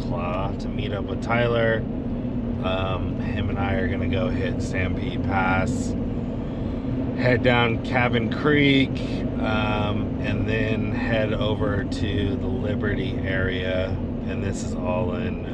Claw to meet up with Tyler. Him and I are gonna go hit Stampede Pass, head down Cabin Creek, and then head over to the Liberty area. And this is all in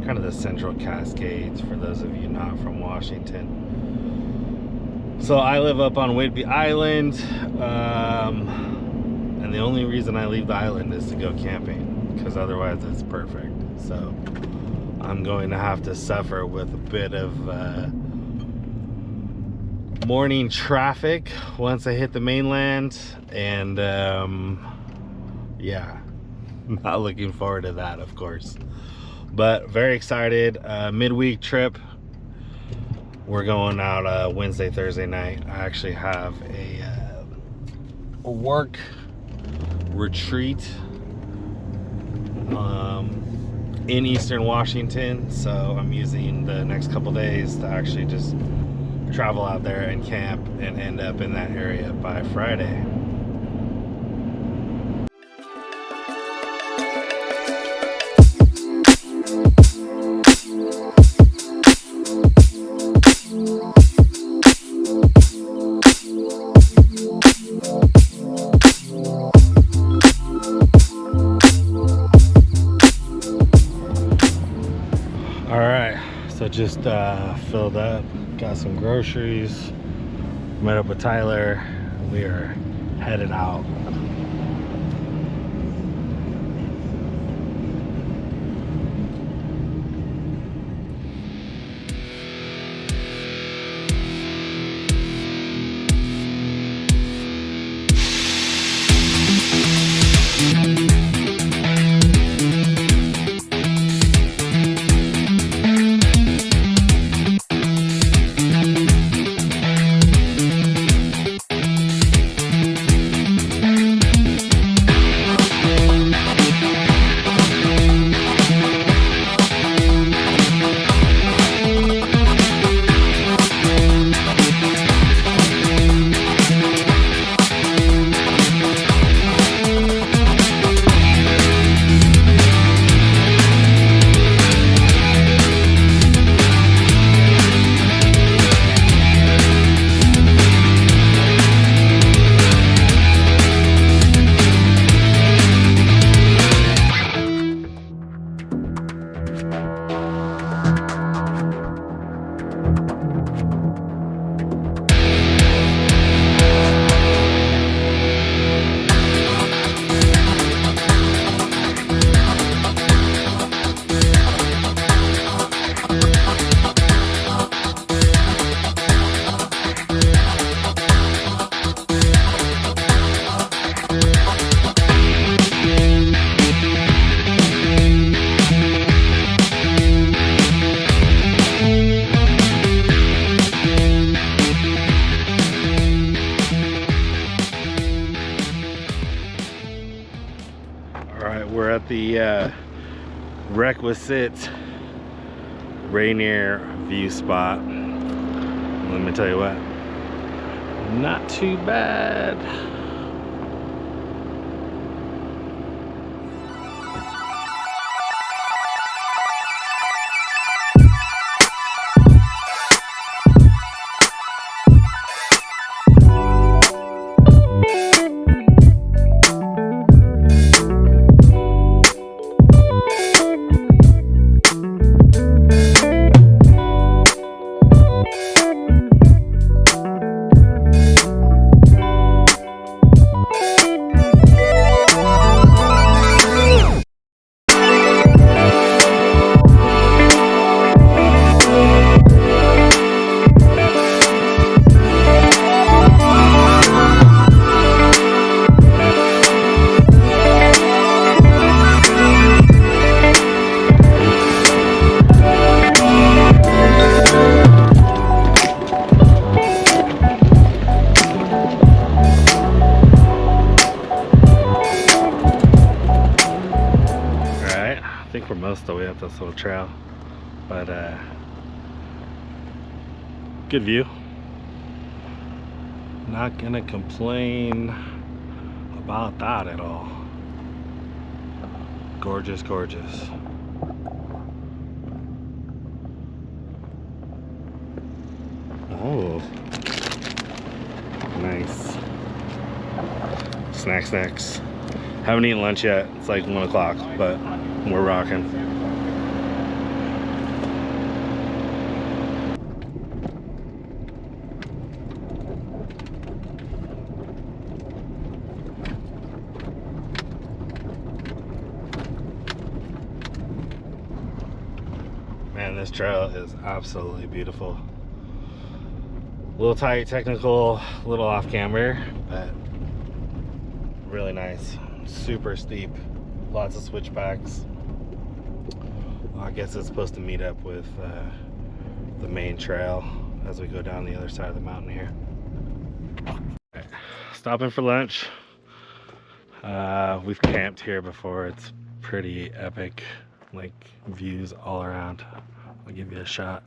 kind of the Central Cascades for those of you not from Washington. So I live up on Whidbey Island, and the only reason I leave the island is to go camping, because otherwise it's perfect. So I'm going to have to suffer with a bit of morning traffic once I hit the mainland, and yeah, not looking forward to that, of course, but very excited. Midweek trip. We're going out Wednesday, Thursday night. I actually have a work retreat in Eastern Washington, so I'm using the next couple days to actually just travel out there and camp and end up in that area by Friday. So just filled up, got some groceries, met up with Tyler. We are headed out. We're at the Requisit Rainer view spot. Let me tell you what, not too bad. Most of the way up this little trail, but good view. Not gonna complain about that at all. Gorgeous, gorgeous. Oh, nice. Snacks. Haven't eaten lunch yet. It's like 1 o'clock, but we're rocking. Man, this trail is absolutely beautiful. A little tight, technical, a little off camber, but really nice. Super steep, lots of switchbacks. Well, I guess it's supposed to meet up with the main trail as we go down the other side of the mountain here. Right. Stopping for lunch. We've camped here before. It's pretty epic, like views all around. I'll give you a shot.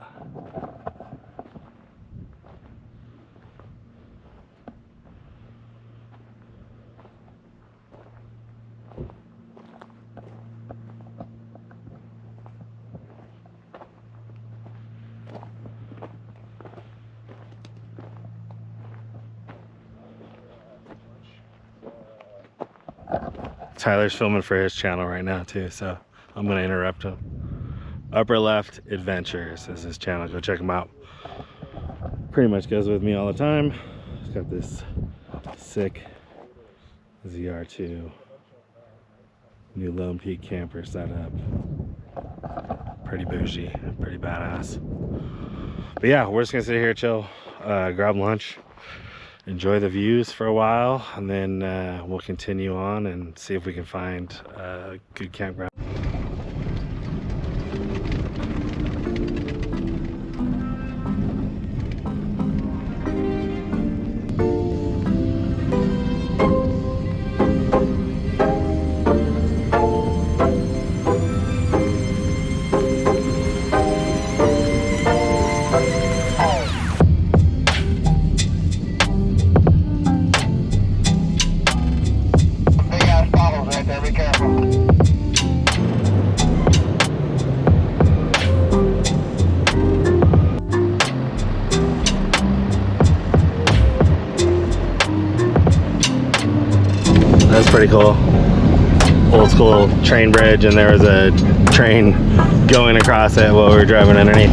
Tyler's filming for his channel right now too, so I'm gonna interrupt him. Upper Left Adventures is his channel. Go check him out. Pretty much goes with me all the time. He's got this sick ZR2 new Lone Peak camper set up. Pretty bougie, pretty badass. But yeah, we're just gonna sit here, chill, grab lunch, enjoy the views for a while, and then we'll continue on and see if we can find a good campground. That's pretty cool. Old school train bridge, and there was a train going across it while we were driving underneath.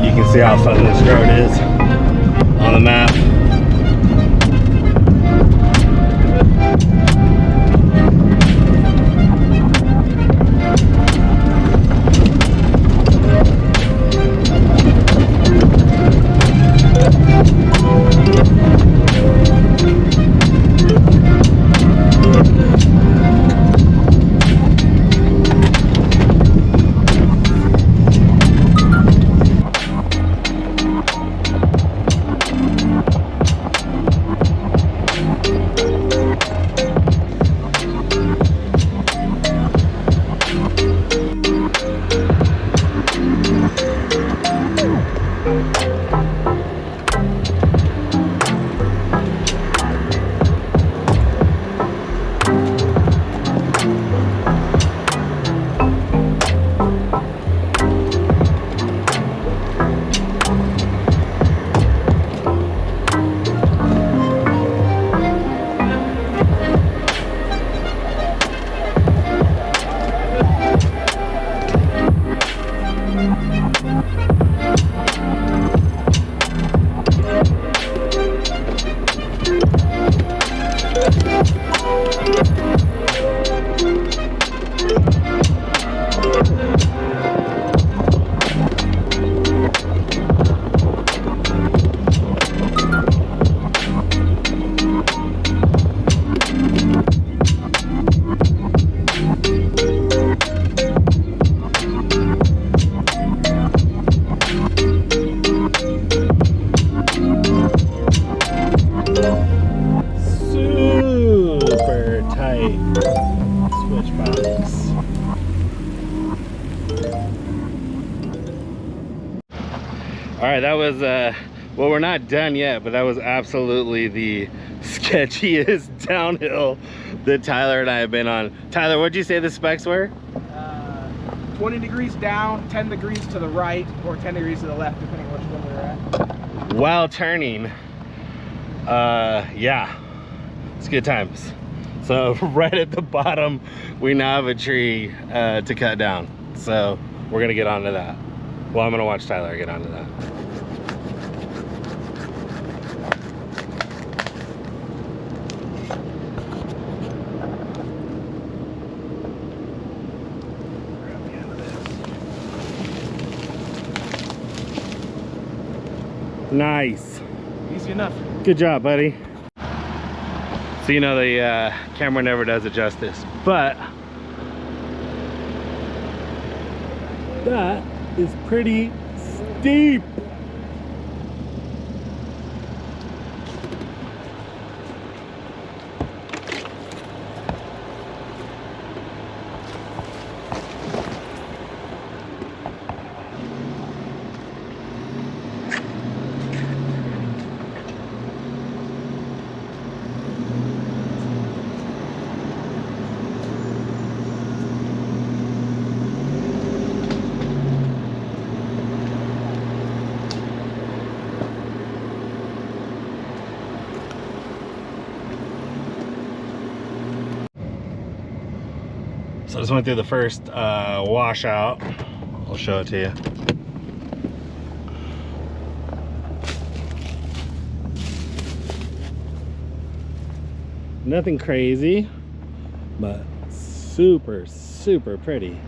You can see how fun this road is on the map. All right, that was Well, we're not done yet, but that was absolutely the sketchiest downhill that Tyler and I have been on. Tyler, what'd you say the specs were? 20 degrees down, 10 degrees to the right, or 10 degrees to the left, depending on which one we're at. While turning, yeah, it's good times. So right at the bottom, we now have a tree to cut down. So we're gonna get onto that. Well, I'm gonna watch Tyler get onto that. Nice. Easy enough. Good job, buddy. So you know the camera never does it justice, but that is pretty steep. So I just went through the first washout. I'll show it to you. Nothing crazy, but super, super pretty.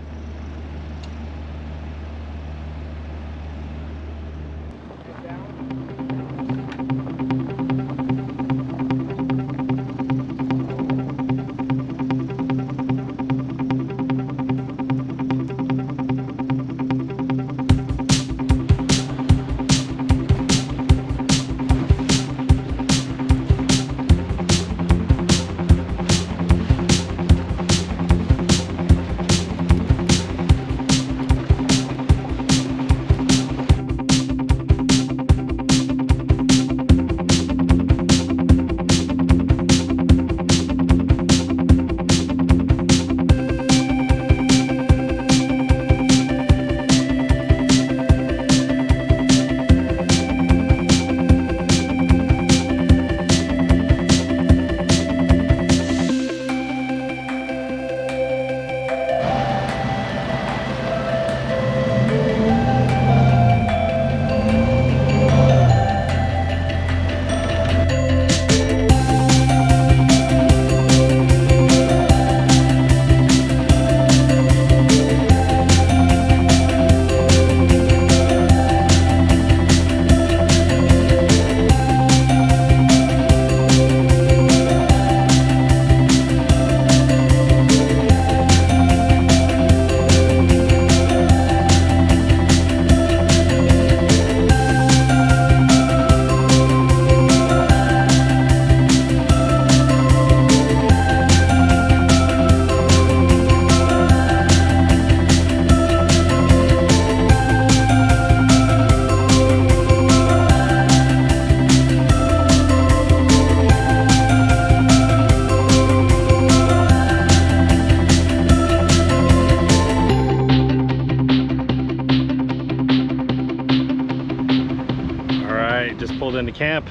Just pulled into camp,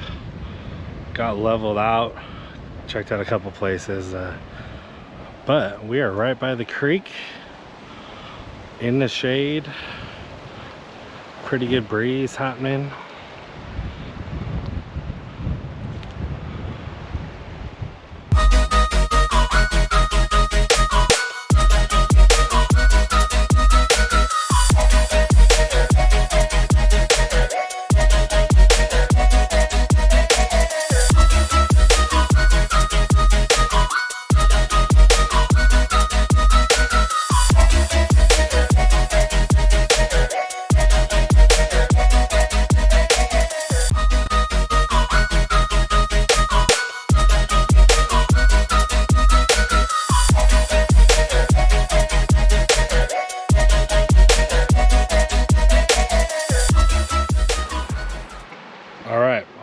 got leveled out, checked out a couple places, but we are right by the creek in the shade. Pretty good breeze happening.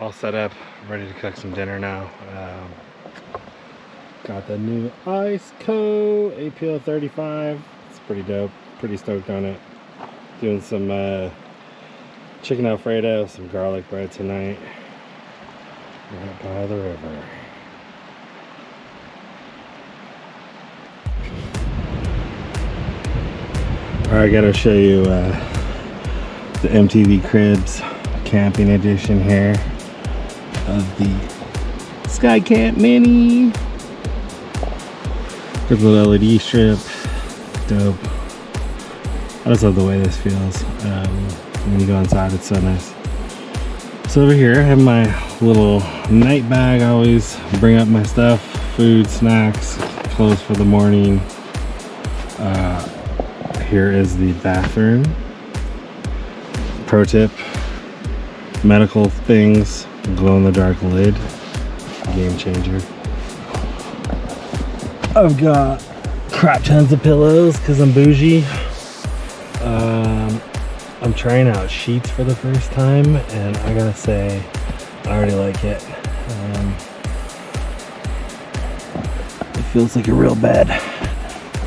all set up, ready to cook some dinner now. Got the new Ice Co APL 35. It's pretty dope. Pretty stoked on it. Doing some chicken Alfredo, some garlic bread tonight. Right by the river. Alright, I gotta show you the MTV Cribs camping edition here of the Sky Camp Mini. Good little LED strip. Dope. I just love the way this feels. When you go inside, it's so nice. So over here I have my little night bag. I always bring up my stuff, food, snacks, clothes for the morning. Here is the bathroom. Pro tip, medical things, glow in the dark lid, game changer. I've got crap tons of pillows because I'm bougie. I'm trying out sheets for the first time, and I gotta say, I already like it. It feels like a real bed.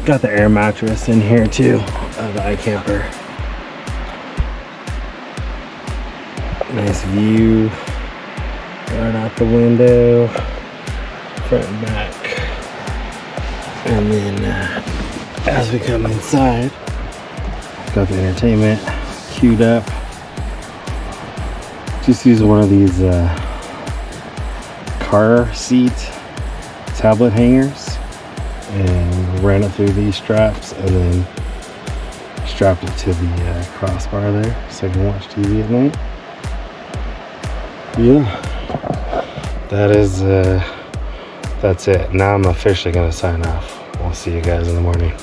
Got the air mattress in here too, the iCamper. Nice view right out the window, front and back. And then as we come inside, got the entertainment queued up. Just used one of these car seat tablet hangers and ran it through these straps and then strapped it to the crossbar there so I can watch TV at night. Yeah, that's it. Now I'm officially gonna sign off. We'll see you guys in the morning.